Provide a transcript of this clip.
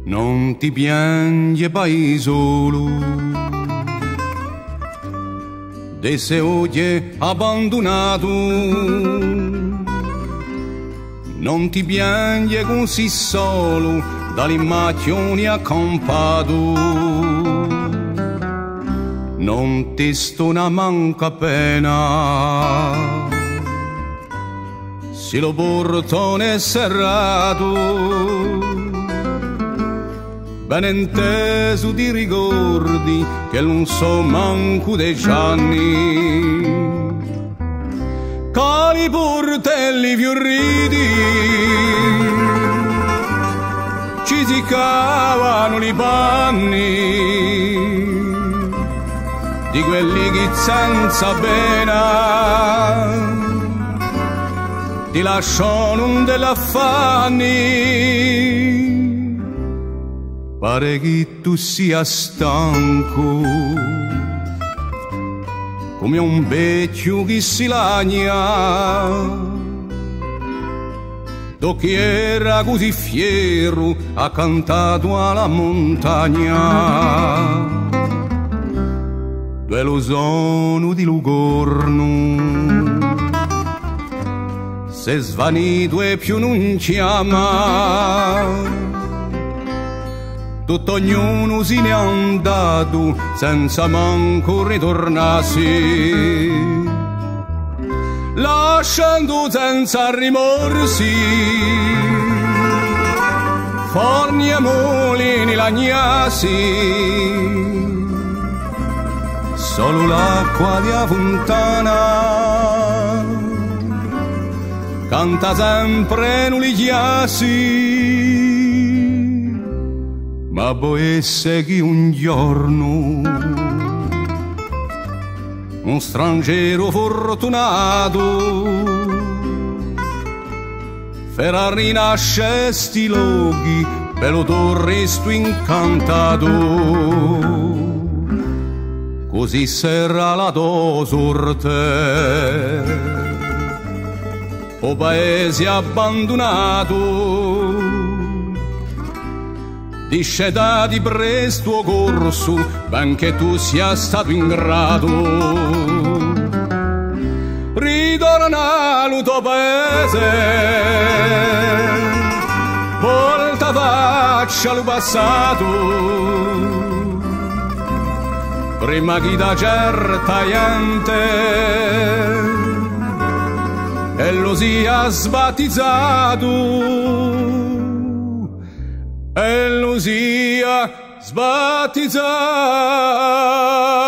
Non ti piange pai solo, de se oggi abbandonato. Non ti piange così solo, dalle macchioni accampato. Non ti sto una manca pena, se lo portone è serrato. Ben inteso ti ricordi che non so manco 10 anni, cali portelli fioriti ci si cavano i panni di quelli che senza pena ti lasciano dell'affanni. Pare che tu sia stanco come un vecchio che si lagna, dopo che era così fiero ha cantato alla montagna. Due lo sono di Lugorno, se svanito e più non chiama. Tutto ognuno se ne è andato senza manco ritornarsi, lasciando senza rimorsi forni e mulini lagnasi. Solo l'acqua di fontana canta sempre non li chiasi. Ma può essere che un giorno un straniero fortunato farà rinascere sti luoghi per lo torresto incantato. Così sarà la tua sorte, o paese abbandonato. Disceda di presto corso, benché tu sia stato ingrato. Ritorna al tuo paese, volta faccia al passato, prima che da certa gente e lo sia sbattizzato. E lo sia sbattizzato.